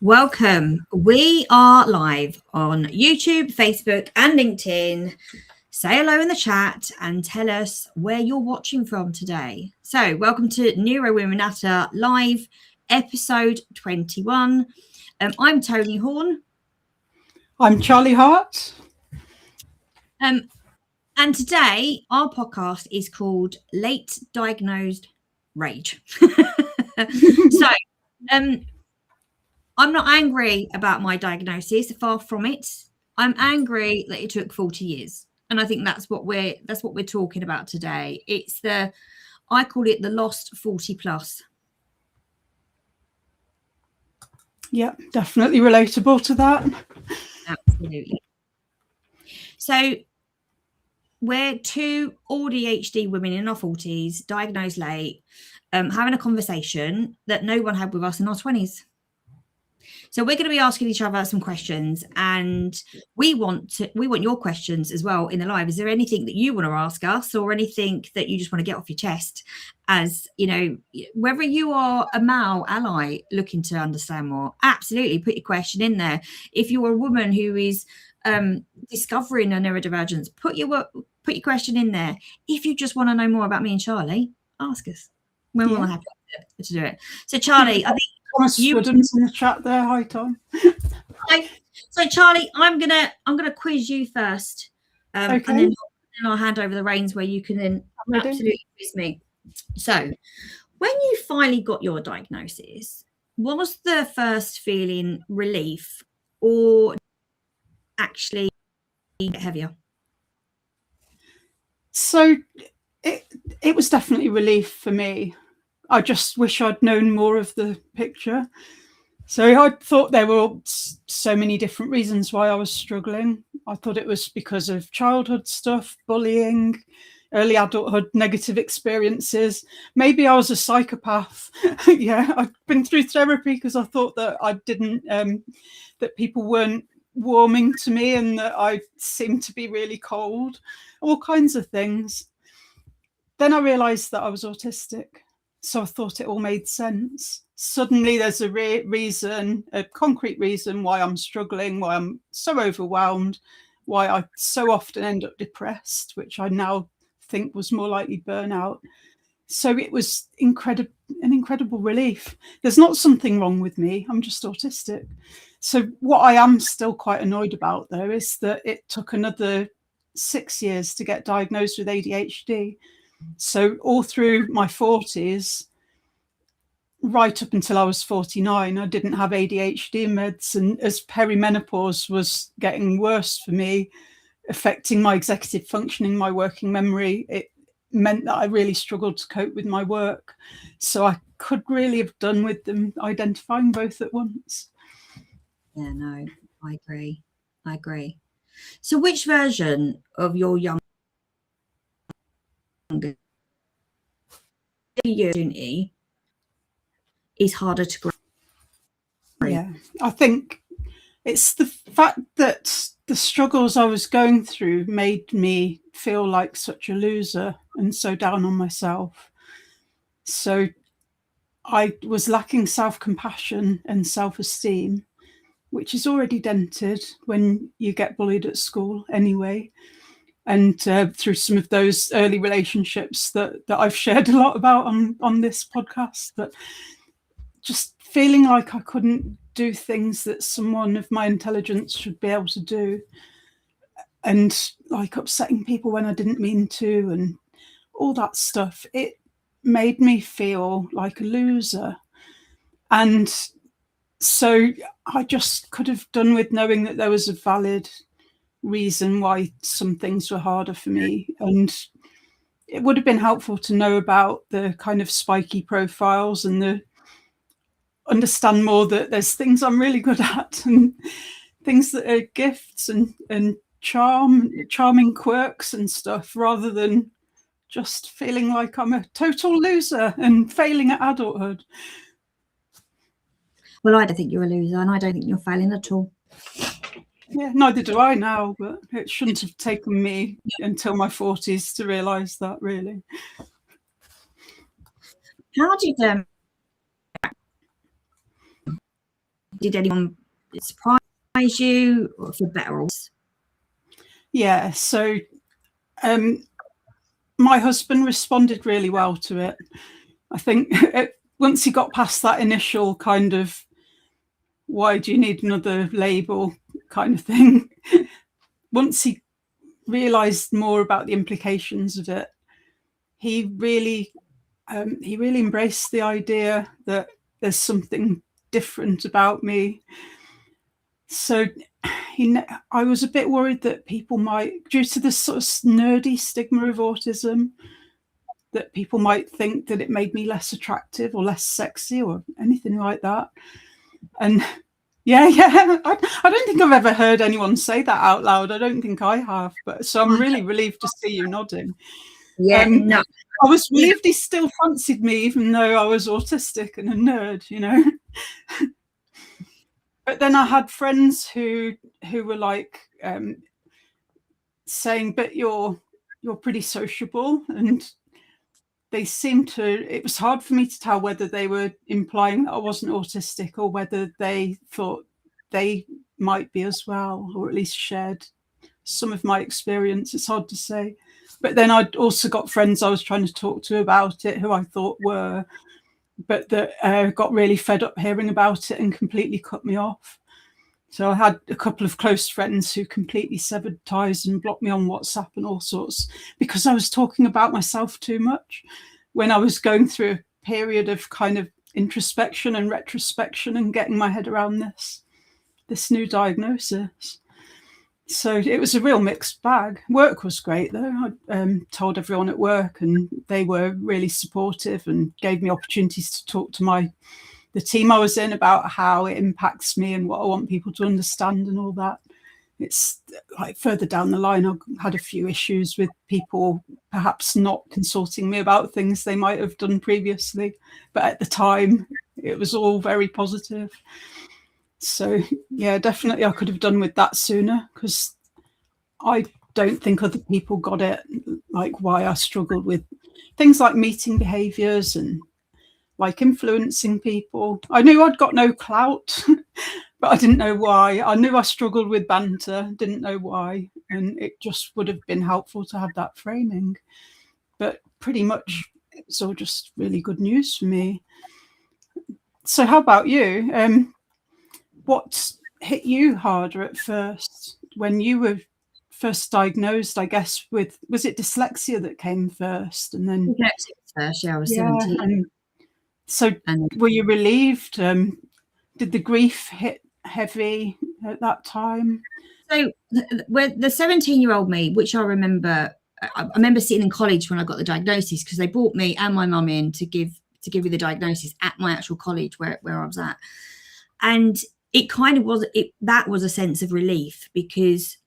Welcome. We are live on YouTube, Facebook, and LinkedIn. Say hello in the chat and tell us where you're watching from today. So, welcome to NeuroWomen Natter live, episode 21. I'm Toni Horn. I'm Charlie Hart. And today our podcast is called Late Diagnosed Rage. So, I'm not angry about my diagnosis, far from it. I'm angry that it took 40 years. And I think that's what we're talking about today. I call it the lost 40 plus. Yeah, definitely relatable to that. Absolutely. So we're two ADHD women in our 40s, diagnosed late, having a conversation that no one had with us in our 20s. So we're going to be asking each other some questions, and we want your questions as well in the live. Is there anything that you want to ask us, or anything that you just want to get off your chest? As you know, whether you are a male ally looking to understand more, absolutely put your question in there. If you're a woman who is discovering a neurodivergence, put your question in there. If you just want to know more about me and Charlie, ask us. We're more than happy to do it. So Charlie, I think Thomas Woodham's in the chat there. Hi, Tom. Hi. So Charlie, I'm gonna quiz you first, Okay. and then I'll hand over the reins where you can then absolutely quiz me. So, when you finally got your diagnosis, was the first feeling relief, or actually heavier? So it was definitely relief for me. I just wish I'd known more of the picture. So I thought there were so many different reasons why I was struggling. I thought it was because of childhood stuff, bullying, early adulthood, negative experiences. Maybe I was a psychopath. Yeah, I'd been through therapy because I thought that I didn't, that people weren't warming to me and that I seemed to be really cold, all kinds of things. Then I realised that I was autistic. So I thought it all made sense. Suddenly there's a reason, a concrete reason why I'm struggling, why I'm so overwhelmed, why I so often end up depressed, which I now think was more likely burnout. So it was an incredible relief. There's not something wrong with me. I'm just autistic. So what I am still quite annoyed about, though, is that it took another 6 years to get diagnosed with ADHD. So all through my 40s, right up until I was 49, I didn't have ADHD meds. And as perimenopause was getting worse for me, affecting my executive functioning, my working memory, it meant that I really struggled to cope with my work. So I could really have done with them identifying both at once. Yeah, no, I agree. So which version of your younger you is harder to grow? Yeah, I think it's the fact that the struggles I was going through made me feel like such a loser and so down on myself. So I was lacking self-compassion and self-esteem, which is already dented when you get bullied at school anyway. And through some of those early relationships that I've shared a lot about on this podcast, but just feeling like I couldn't do things that someone of my intelligence should be able to do, and like upsetting people when I didn't mean to, and all that stuff, it made me feel like a loser. And so I just could have done with knowing that there was a valid reason why some things were harder for me. And it would have been helpful to know about the kind of spiky profiles and understand more that there's things I'm really good at and things that are gifts and charming quirks and stuff, rather than just feeling like I'm a total loser and failing at adulthood. Well, I don't think you're a loser, and I don't think you're failing at all. Yeah, neither do I now, but it shouldn't have taken me until my 40s to realise that, really. How did did anyone surprise you, or for better or worse? Yeah, so my husband responded really well to it. I think once he got past that initial kind of, why do you need another label kind of thing, once he realised more about the implications of it, he really embraced the idea that there's something different about me. So I was a bit worried that people might, due to this sort of nerdy stigma of autism, that people might think that it made me less attractive or less sexy or anything like that. And yeah, I don't think I've ever heard anyone say that out loud. I don't think I have. But so I'm really relieved to see you nodding. Yeah, no. I was relieved he still fancied me, even though I was autistic and a nerd, you know. But then I had friends who were like saying, "But you're pretty sociable," and they seemed to. It was hard for me to tell whether they were implying that I wasn't autistic or whether they thought they might be as well, or at least shared some of my experience. It's hard to say. But then I'd also got friends I was trying to talk to about it who I thought were, but that got really fed up hearing about it and completely cut me off. So I had a couple of close friends who completely severed ties and blocked me on WhatsApp and all sorts, because I was talking about myself too much when I was going through a period of kind of introspection and retrospection and getting my head around this new diagnosis. So it was a real mixed bag. Work was great, though. I told everyone at work, and they were really supportive and gave me opportunities to talk to the team I was in about how it impacts me and what I want people to understand and all that. It's like further down the line, I had a few issues with people perhaps not consulting me about things they might have done previously. But at the time, it was all very positive. So, yeah, definitely I could have done with that sooner, because I don't think other people got it, like why I struggled with things like meeting behaviours and like influencing people. I knew I'd got no clout, but I didn't know why. I knew I struggled with banter, didn't know why. And it just would have been helpful to have that framing. But pretty much it's all just really good news for me. So how about you? What hit you harder at first when you were first diagnosed, I guess, with, was it dyslexia that came first? And then first, yeah, I was 17. So were you relieved? Did the grief hit heavy at that time? So the 17-year-old me, which I remember sitting in college when I got the diagnosis, because they brought me and my mum in to give me the diagnosis at my actual college where I was at. And it kind of was, that was a sense of relief, because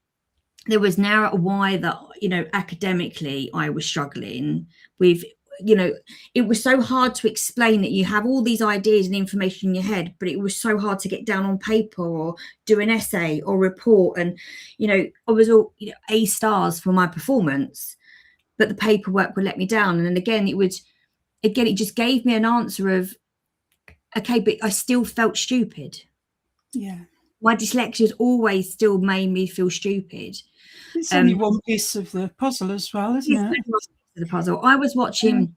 there was now a why that, you know, academically I was struggling with. You know, it was so hard to explain that you have all these ideas and information in your head, but it was so hard to get down on paper or do an essay or report. And, you know, I was all, you know, A stars for my performance, but the paperwork would let me down. And then again, it just gave me an answer of, okay, but I still felt stupid. Yeah. My dyslexia has always still made me feel stupid. It's only one piece of the puzzle as well, isn't it? The puzzle. I was watching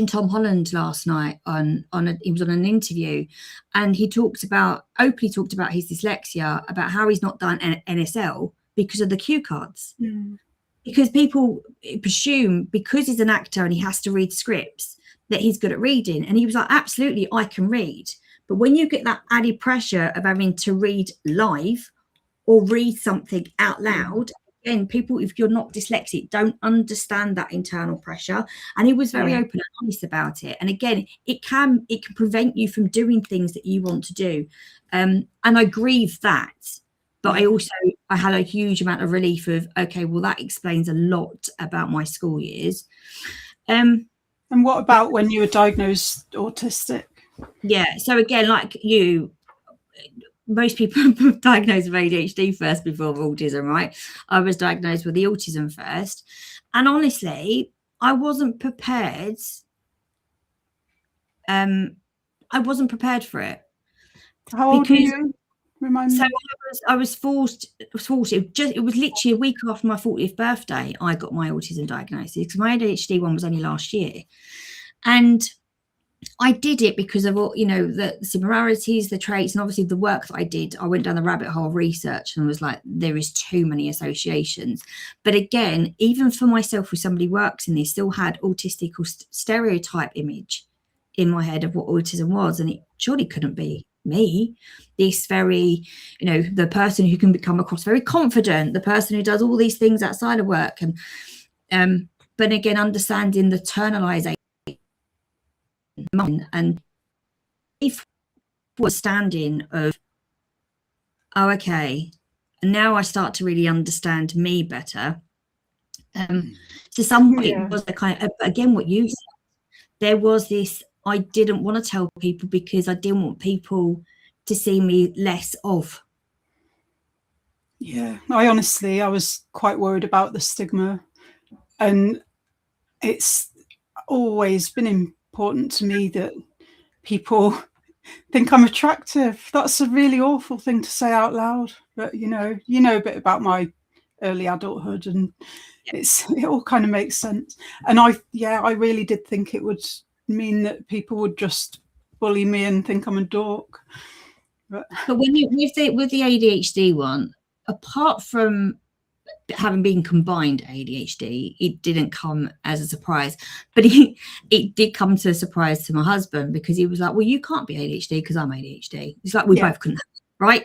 Tom Holland last night he was on an interview, and he openly talked about his dyslexia, about how he's not done NSL because of the cue cards. Because people presume because he's an actor and he has to read scripts that he's good at reading, and he was like, absolutely, I can read, but when you get that added pressure of having to read live or read something out loud, again, people, if you're not dyslexic, don't understand that internal pressure. And he was very open and honest about it. And again, it can prevent you from doing things that you want to do. And I grieve that. But I had a huge amount of relief of, okay, well, that explains a lot about my school years. And what about when you were diagnosed autistic? Yeah. So again, like you, most people diagnosed with ADHD first before autism, right? I was diagnosed with the autism first. And honestly, I wasn't prepared. I wasn't prepared for it. How old were you? Remind me. So I was forced. It was literally a week after my 40th birthday I got my autism diagnosis, because my ADHD one was only last year, and I did it because of all, you know, the similarities, the traits, and obviously the work that I did. I went down the rabbit hole of research and was like, there is too many associations. But again, even for myself, who somebody works in this, still had autistic or stereotype image in my head of what autism was, and it surely couldn't be me. This very, you know, the person who can become across very confident, the person who does all these things outside of work, and but again, understanding the internalization. And if was standing of, oh, okay, and now I start to really understand me better. So some it was a kind of, again, what you said, there was this, I didn't want to tell people because I didn't want people to see me less of. Yeah, I was quite worried about the stigma, and it's always been important to me that people think I'm attractive. That's a really awful thing to say out loud, but you know a bit about my early adulthood, and it all kind of makes sense. And I really did think it would mean that people would just bully me and think I'm a dork. But when you with the ADHD one, apart from having been combined ADHD, it didn't come as a surprise, but it did come to a surprise to my husband, because he was like, well, you can't be ADHD because I'm ADHD. It's like we both couldn't, right?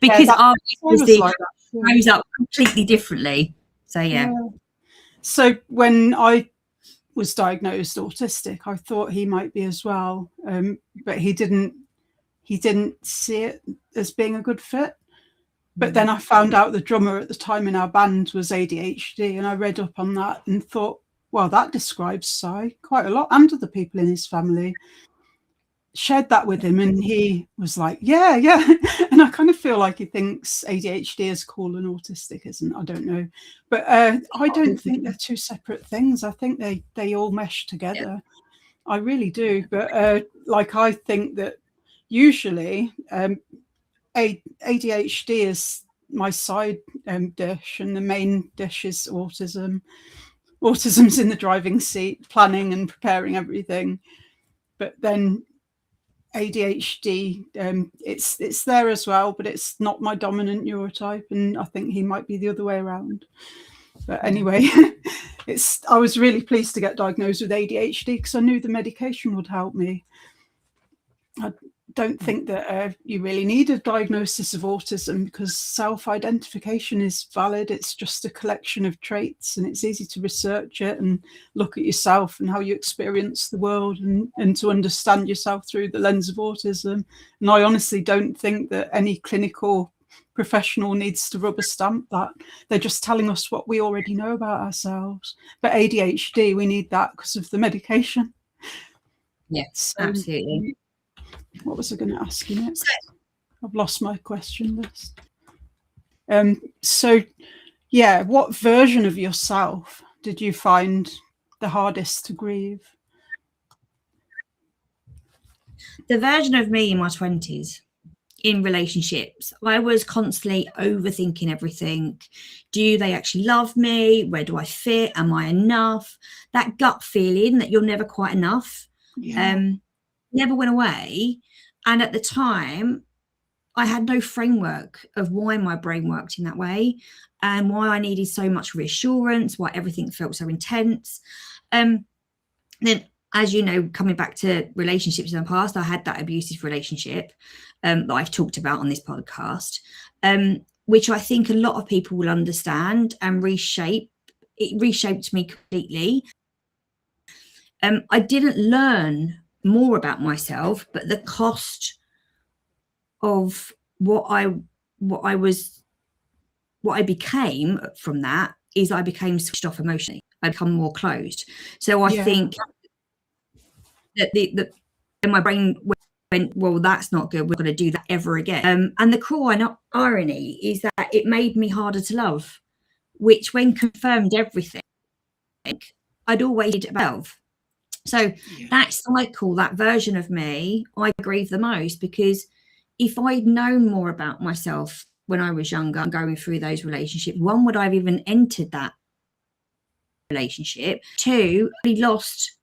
Because our ADHD grows up completely differently. So so when I was diagnosed autistic, I thought he might be as well, but he didn't see it as being a good fit. But then I found out the drummer at the time in our band was ADHD, and I read up on that and thought, well, that describes Si quite a lot, and other people in his family. Shared that with him, and he was like, yeah. And I kind of feel like he thinks ADHD is cool and autistic isn't. I don't know. But I don't think they're two separate things. I think they all mesh together. I really do. But I think that usually ADHD is my side dish, and the main dish is autism. Autism's in the driving seat, planning and preparing everything. But then ADHD, it's there as well, but it's not my dominant neurotype, and I think he might be the other way around. But anyway, I was really pleased to get diagnosed with ADHD because I knew the medication would help me. I don't think that you really need a diagnosis of autism, because self-identification is valid. It's just a collection of traits, and it's easy to research it and look at yourself and how you experience the world, and to understand yourself through the lens of autism. And I honestly don't think that any clinical professional needs to rubber stamp that. They're just telling us what we already know about ourselves. But ADHD, we need that because of the medication. Yes, absolutely. What was I going to ask you next? I've lost my question list. What version of yourself did you find the hardest to grieve? The version of me in my 20s in relationships. I was constantly overthinking everything. Do they actually love me? Where do I fit? Am I enough? That gut feeling that you're never quite enough. Never went away. And at the time, I had no framework of why my brain worked in that way, and why I needed so much reassurance, why everything felt so intense. Then, as you know, coming back to relationships in the past, I had that abusive relationship that I've talked about on this podcast, which I think a lot of people will understand and reshape. It reshaped me completely. I didn't learn more about myself, but the cost of what I became from that is I became switched off emotionally. I become more closed. So I think that my brain went, well, that's not good. We're going to do that ever again. And the cruel irony is that it made me harder to love, which, when confirmed everything, I'd always did about. So that cycle, that version of me, I grieve the most, because if I'd known more about myself when I was younger and going through those relationships, one, would I have even entered that relationship? Two, we lost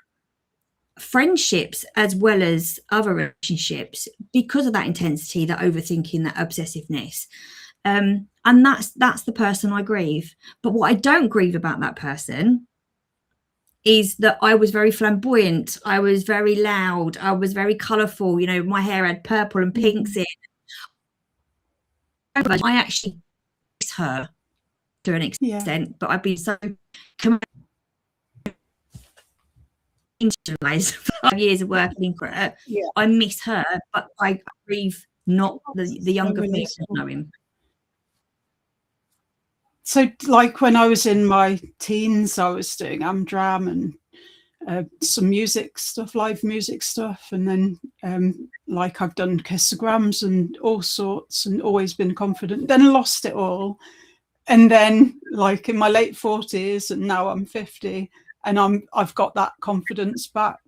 friendships as well as other relationships because of that intensity, that overthinking, that obsessiveness. And that's the person I grieve. But what I don't grieve about that person is that I was very flamboyant, I was very loud, I was very colourful, you know, my hair had purple and pinks in. I actually miss her to an extent, but I've been so institutionalized for 5 years of working for her. I miss her, but I grieve not the younger me knowing. So, like when I was in my teens, I was doing Amdram and some music stuff, live music stuff, and then like I've done kissograms and all sorts, and always been confident. Then lost it all, and then like in my late 40s, and now I'm 50, and I've got that confidence back.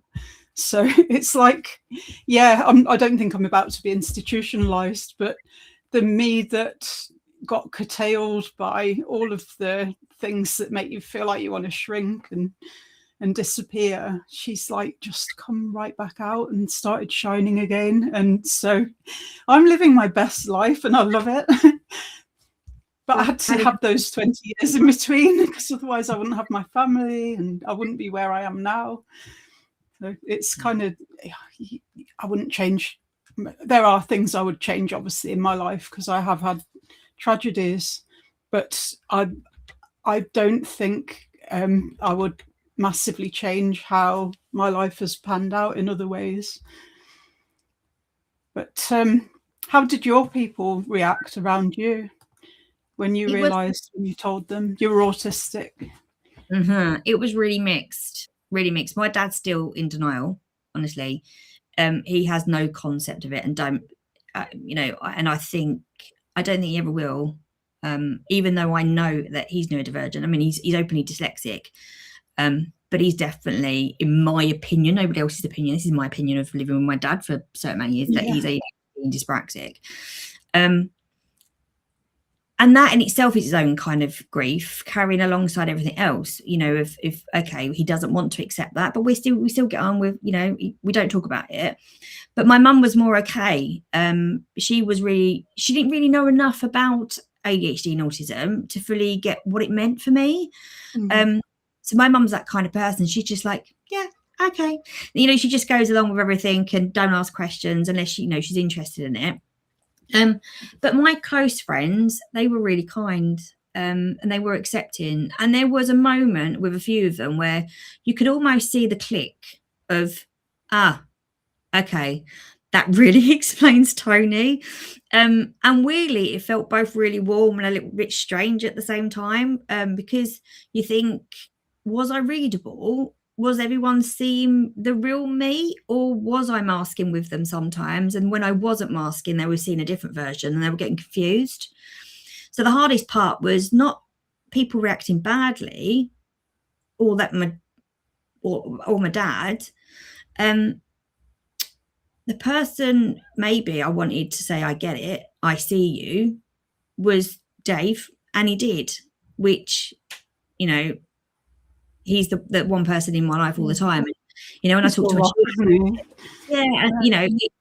So it's like, I don't think I'm about to be institutionalized, but the me that got curtailed by all of the things that make you feel like you want to shrink and disappear, she's like just come right back out and started shining again. And so I'm living my best life and I love it. But I had to have those 20 years in between, because otherwise I wouldn't have my family and I wouldn't be where I am now. So it's kind of, I wouldn't change. There are things I would change, obviously, in my life, because I have had tragedies, but I don't think I would massively change how my life has panned out in other ways. But how did your people react around you when you realised, when you told them you were autistic? It was really mixed, really mixed. My dad's still in denial, honestly. He has no concept of it, and don't, and I don't think he ever will. Even though I know that he's neurodivergent. I mean, he's openly dyslexic, but he's definitely, in my opinion, nobody else's opinion, this is my opinion of living with my dad for a certain amount of years, that he's dyspraxic. And that in itself is its own kind of grief, carrying alongside everything else. You know, if okay, he doesn't want to accept that, but we still get on with, we don't talk about it. But my mum was more okay. She didn't really know enough about ADHD and autism to fully get what it meant for me. So my mum's that kind of person. She's just like, yeah, okay. She just goes along with everything and don't ask questions unless she's interested in it. But my close friends, they were really kind, and they were accepting. And there was a moment with a few of them where you could almost see the click of, okay, that really explains Toni. And weirdly, it felt both really warm and a little bit strange at the same time, because you think, was I readable? Was everyone seeing the real me, or was I masking with them sometimes? And when I wasn't masking, they were seeing a different version and they were getting confused. So the hardest part was not people reacting badly, or that my dad. The person maybe I wanted to say, I get it, I see you, was Dave, and he did, which, he's the one person in my life all the time. And, when I talk to him,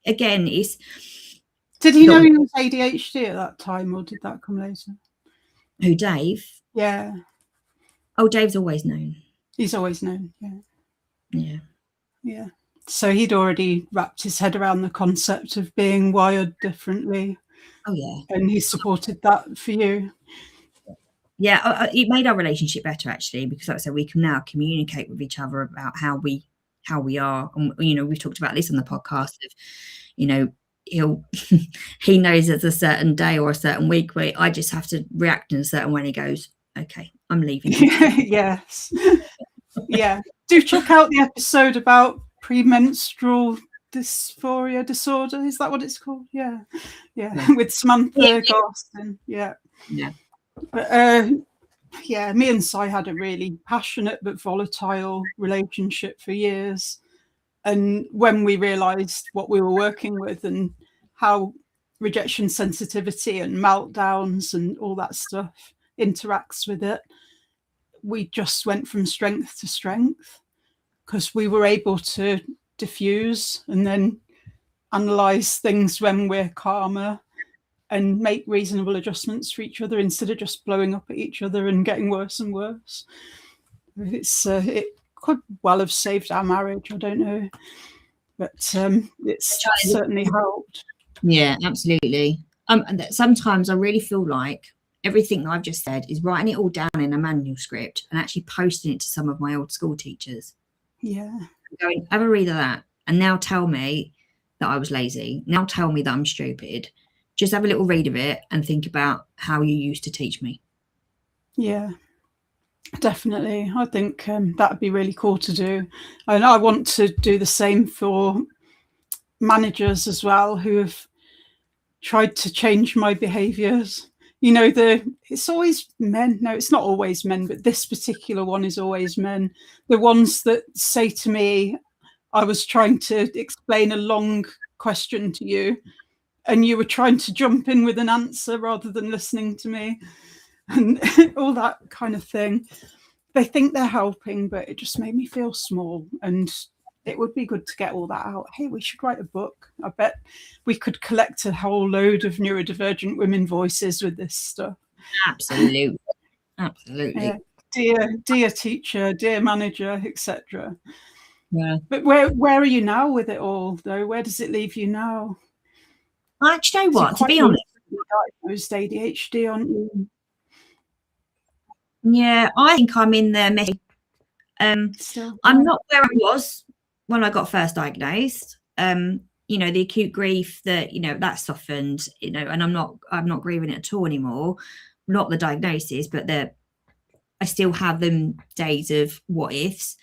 again, it's. Did he know he was ADHD at that time, or did that come later? Who, Dave? Yeah. Oh, Dave's always known. He's always known. Yeah. Yeah. Yeah. So he'd already wrapped his head around the concept of being wired differently. Oh yeah. And he supported that for you. Yeah, it made our relationship better, actually, because like I said, we can now communicate with each other about how we are. And, we've talked about this on the podcast of, he knows there's a certain day or a certain week where I just have to react in a certain way, and he goes, okay, I'm leaving. Yes. Yeah. Do check out the episode about premenstrual dysphoria disorder. Is that what it's called? Yeah. With Samantha Garston. Yeah. But me and Si had a really passionate but volatile relationship for years. And when we realised what we were working with and how rejection sensitivity and meltdowns and all that stuff interacts with it. We just went from strength to strength because we were able to diffuse and then analyze things when we're calmer and make reasonable adjustments for each other instead of just blowing up at each other and getting worse and worse. It could well have saved our marriage, I don't know, but it's certainly helped. Yeah, absolutely. Sometimes I really feel like everything that I've just said is writing it all down in a manuscript and actually posting it to some of my old school teachers. Yeah. Going, have a read of that, and now tell me that I was lazy. Now tell me that I'm stupid. Just have a little read of it and think about how you used to teach me. Yeah, definitely. I think that'd be really cool to do. And I want to do the same for managers as well who have tried to change my behaviours. You know, it's always men. No, it's not always men, but this particular one is always men. The ones that say to me, I was trying to explain a long question to you and you were trying to jump in with an answer rather than listening to me and all that kind of thing. They think they're helping, but it just made me feel small, and it would be good to get all that out. Hey, we should write a book. I bet we could collect a whole load of neurodivergent women voices with this stuff. Absolutely. Absolutely. Dear teacher, dear manager, etc. Yeah. But where are you now with it all, though? Where does it leave you now? Actually, you know what? To be honest, diagnosed ADHD, aren't you? Yeah, I think I'm in there messy. I'm not where I was when I got first diagnosed. You know, the acute grief that, you know, that softened, you know, and I'm not grieving it at all anymore. Not the diagnosis, but I still have them days of what ifs.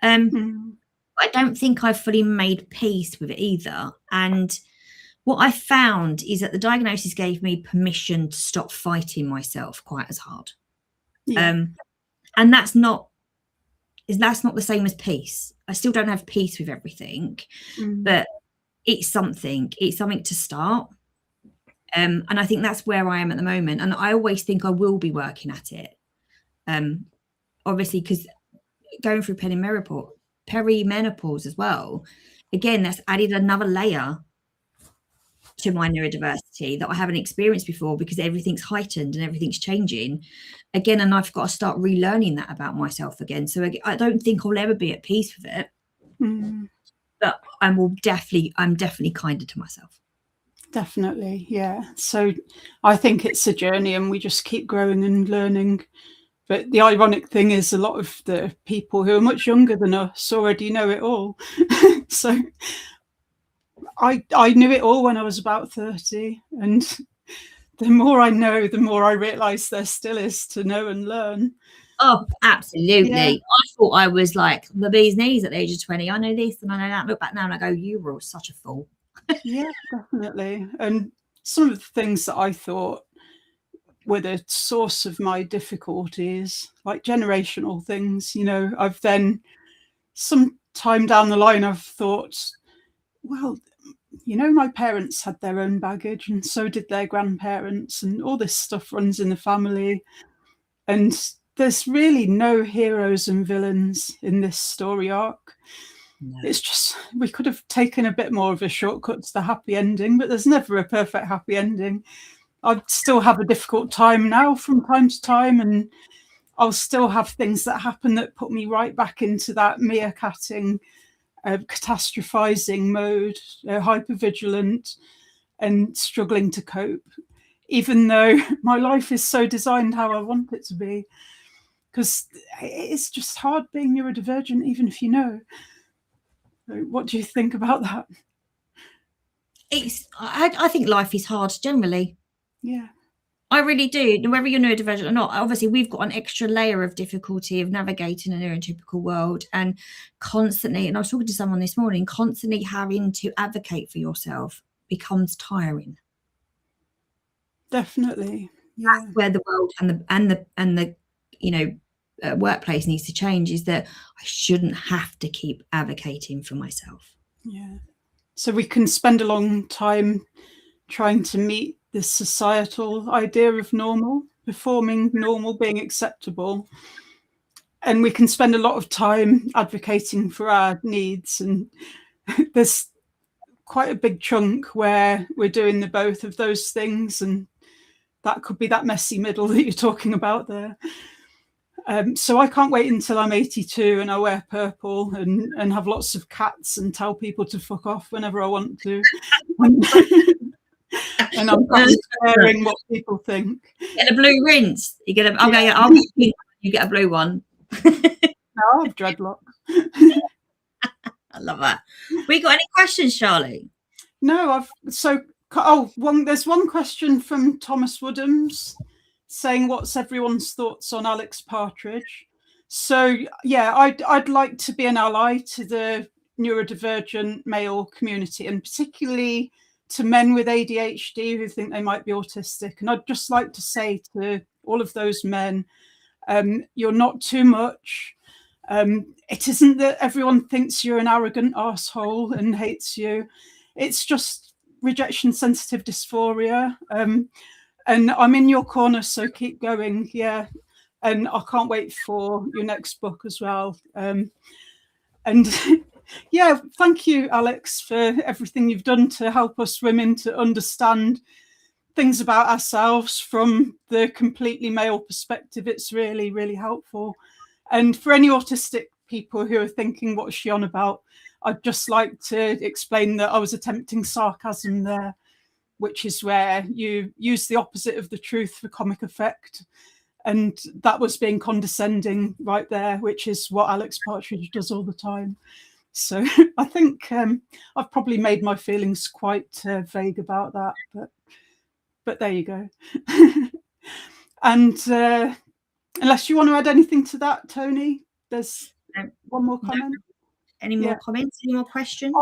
I don't think I've fully made peace with it either. And what I found is that the diagnosis gave me permission to stop fighting myself quite as hard. Yeah. And that's not the same as peace. I still don't have peace with everything, but it's something to start. And I think that's where I am at the moment. And I always think I will be working at it. Obviously, because going through perimenopause as well, again, that's added another layer to my neurodiversity that I haven't experienced before, because everything's heightened and everything's changing again, and I've got to start relearning that about myself again. So I don't think I'll ever be at peace with it, but I'm definitely kinder to myself. Definitely, yeah. So I think it's a journey, and we just keep growing and learning. But the ironic thing is, a lot of the people who are much younger than us already know it all. So I knew it all when I was about 30, and the more I know, the more I realise there still is to know and learn. Oh, absolutely. Yeah. I thought I was like the bee's knees at the age of 20. I know this and I know that. Look back now and I go, you were such a fool. Yeah, definitely. And some of the things that I thought were the source of my difficulties, like generational things, you know, I've then some time down the line, I've thought, well, you know, my parents had their own baggage and so did their grandparents, and all this stuff runs in the family. And there's really no heroes and villains in this story arc. No. It's just, we could have taken a bit more of a shortcut to the happy ending, but there's never a perfect happy ending. I still have a difficult time now from time to time, and I'll still have things that happen that put me right back into that meerkatting, catastrophizing mode, hypervigilant and struggling to cope, even though my life is so designed how I want it to be, because it's just hard being neurodivergent, even if you know. What do you think about that? I think life is hard generally. Yeah. I really do. Whether you're neurodivergent or not, obviously we've got an extra layer of difficulty of navigating a neurotypical world, and constantly, and I was talking to someone this morning, constantly having to advocate for yourself becomes tiring. Definitely. Yeah. That's where the world and the you know, workplace needs to change, is that I shouldn't have to keep advocating for myself. Yeah. So we can spend a long time trying to meet this societal idea of normal, performing normal, being acceptable. And we can spend a lot of time advocating for our needs, and there's quite a big chunk where we're doing the both of those things, and that could be that messy middle that you're talking about there. So I can't wait until I'm 82 and I wear purple and have lots of cats and tell people to fuck off whenever I want to. And I'm kind of caring what people think. Get a blue rinse. You get a. Okay, Yeah. you get a blue one. No, I have dreadlocks. I love that. We got any questions, Charlie? No, there's one question from Thomas Woodhams saying, what's everyone's thoughts on Alex Partridge? So yeah, I'd like to be an ally to the neurodivergent male community, and particularly to men with ADHD who think they might be autistic. And I'd just like to say to all of those men, you're not too much. It isn't that everyone thinks you're an arrogant asshole and hates you. It's just rejection sensitive dysphoria. And I'm in your corner, so keep going. Yeah. And I can't wait for your next book as well. And yeah, thank you, Alex, for everything you've done to help us women to understand things about ourselves from the completely male perspective. It's really, really helpful. And for any autistic people who are thinking, what's she on about? I'd just like to explain that I was attempting sarcasm there, which is where you use the opposite of the truth for comic effect. And that was being condescending right there, which is what Alex Partridge does all the time. So I think I've probably made my feelings quite vague about that, but there you go. And unless you want to add anything to that, Toni, there's one more comment. Any more comments? Any more questions?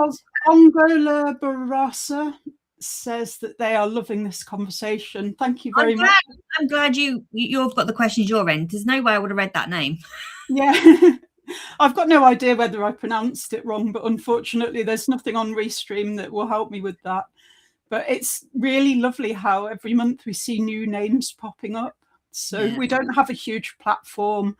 Angola Barasa says that they are loving this conversation. Thank you very much. I'm glad you've got the questions your end. There's no way I would have read that name. Yeah. I've got no idea whether I pronounced it wrong, but unfortunately there's nothing on Restream that will help me with that. But it's really lovely how every month we see new names popping up. So we don't have a huge platform.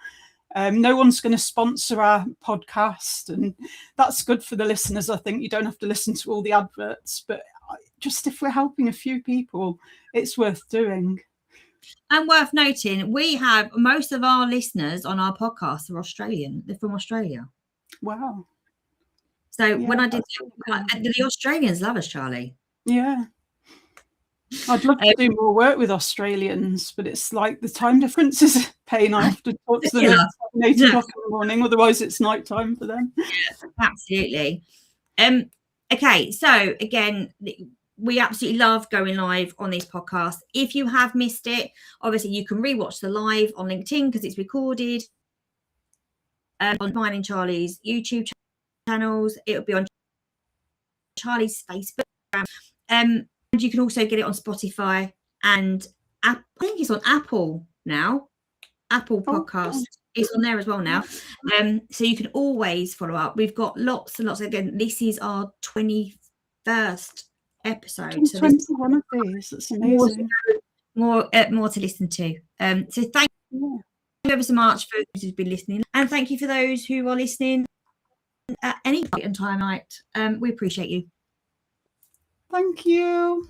No one's going to sponsor our podcast, and that's good for the listeners. I think you don't have to listen to all the adverts, but just if we're helping a few people, it's worth doing. And worth noting, we have most of our listeners on our podcast are Australian. They're from Australia. Wow. So when I did, the Australians love us, Charlie. Yeah. I'd love to do more work with Australians, but it's like the time difference is a pain. I have to talk to them at 8 o'clock in the morning, otherwise it's night time for them. Absolutely. Okay, so again, we absolutely love going live on these podcasts. If you have missed it, obviously you can rewatch the live on LinkedIn because it's recorded. On mine and Charlie's YouTube channels, it'll be on Charlie's Facebook. And you can also get it on Spotify and I think it's on Apple now. Apple Podcast is on there as well now. So you can always follow up. We've got lots and lots. Again, this is our 21st episode. So 21 of these. That's amazing. More to listen to. So thank you ever so much for those who've been listening, and thank you for those who are listening at any point in time. We appreciate you. Thank you.